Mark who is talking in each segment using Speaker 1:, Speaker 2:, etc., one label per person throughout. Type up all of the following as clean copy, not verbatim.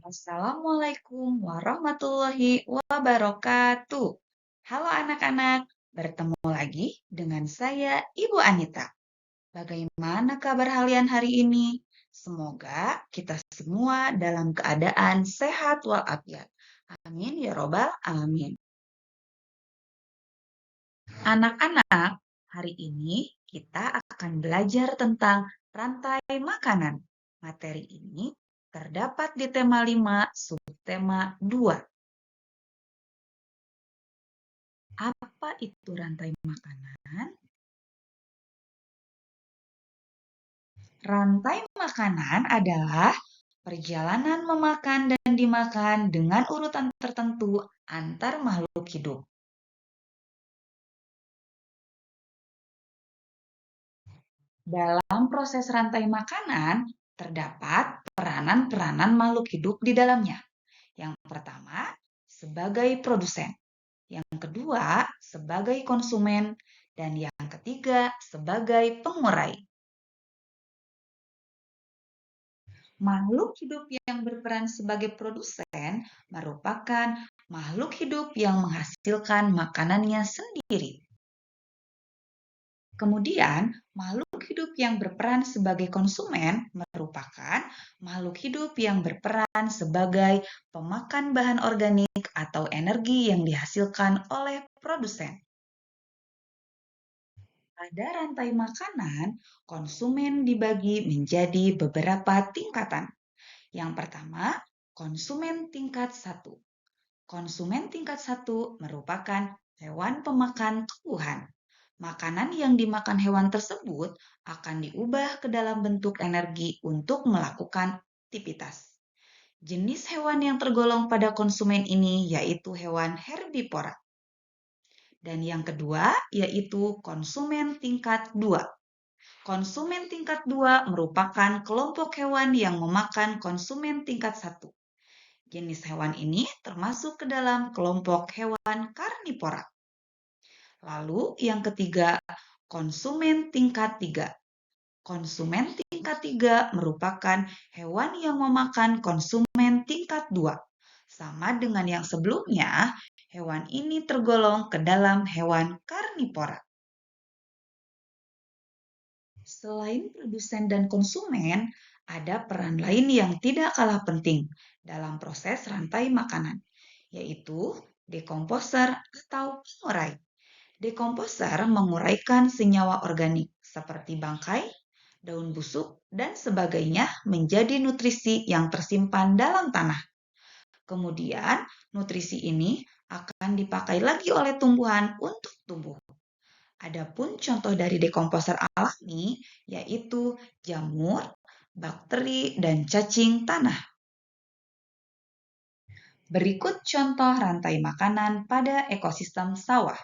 Speaker 1: Assalamualaikum warahmatullahi wabarakatuh. Halo anak-anak, bertemu lagi dengan saya Ibu Anita. Bagaimana kabar kalian hari ini? Semoga kita semua dalam keadaan sehat walafiat. Amin ya robbal alamin. Anak-anak, hari ini kita akan belajar tentang rantai makanan. Materi ini terdapat di tema 5, subtema 2. Apa itu rantai makanan? Rantai makanan adalah perjalanan memakan dan dimakan dengan urutan tertentu antar makhluk hidup. Dalam proses rantai makanan, terdapat peranan-peranan makhluk hidup di dalamnya. Yang pertama, sebagai produsen. Yang kedua, sebagai konsumen. Dan yang ketiga, sebagai pengurai. Makhluk hidup yang berperan sebagai produsen merupakan makhluk hidup yang menghasilkan makanannya sendiri. Kemudian, makhluk hidup yang berperan sebagai konsumen merupakan makhluk hidup yang berperan sebagai pemakan bahan organik atau energi yang dihasilkan oleh produsen. Pada rantai makanan, konsumen dibagi menjadi beberapa tingkatan. Yang pertama, konsumen tingkat 1. Konsumen tingkat 1 merupakan hewan pemakan tumbuhan. Makanan yang dimakan hewan tersebut akan diubah ke dalam bentuk energi untuk melakukan aktivitas. Jenis hewan yang tergolong pada konsumen ini yaitu hewan herbivora. Dan yang kedua yaitu konsumen tingkat 2. Konsumen tingkat 2 merupakan kelompok hewan yang memakan konsumen tingkat 1. Jenis hewan ini termasuk ke dalam kelompok hewan karnivora. Lalu yang ketiga, konsumen tingkat 3. Konsumen tingkat 3 merupakan hewan yang memakan konsumen tingkat 2. Sama dengan yang sebelumnya, hewan ini tergolong ke dalam hewan karnivora. Selain produsen dan konsumen, ada peran lain yang tidak kalah penting dalam proses rantai makanan, yaitu dekomposer atau pengurai. Dekomposer menguraikan senyawa organik seperti bangkai, daun busuk, dan sebagainya menjadi nutrisi yang tersimpan dalam tanah. Kemudian, nutrisi ini akan dipakai lagi oleh tumbuhan untuk tumbuh. Adapun contoh dari dekomposer alami yaitu jamur, bakteri, dan cacing tanah. Berikut contoh rantai makanan pada ekosistem sawah.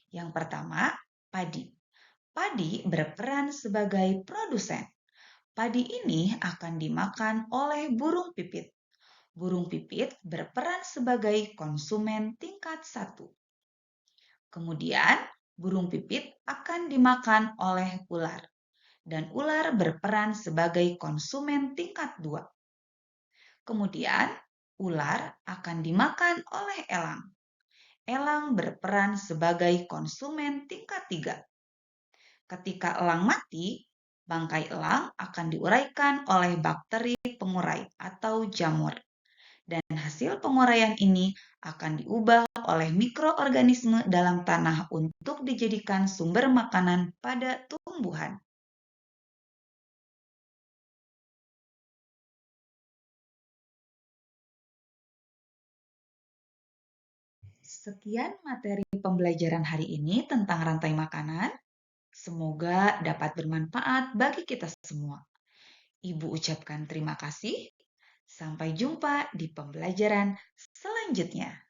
Speaker 1: Yang pertama, padi. Padi berperan sebagai produsen. Padi ini akan dimakan oleh burung pipit. Burung pipit berperan sebagai konsumen tingkat 1. Kemudian, burung pipit akan dimakan oleh ular. Dan ular berperan sebagai konsumen tingkat 2. Kemudian, ular akan dimakan oleh elang. Elang berperan sebagai konsumen tingkat 3. Ketika elang mati, bangkai elang akan diuraikan oleh bakteri pengurai atau jamur. Dan hasil penguraian ini akan diubah oleh mikroorganisme dalam tanah untuk dijadikan sumber makanan pada tumbuhan. Sekian materi pembelajaran hari ini tentang rantai makanan. Semoga dapat bermanfaat bagi kita semua. Ibu ucapkan terima kasih. Sampai jumpa di pembelajaran selanjutnya.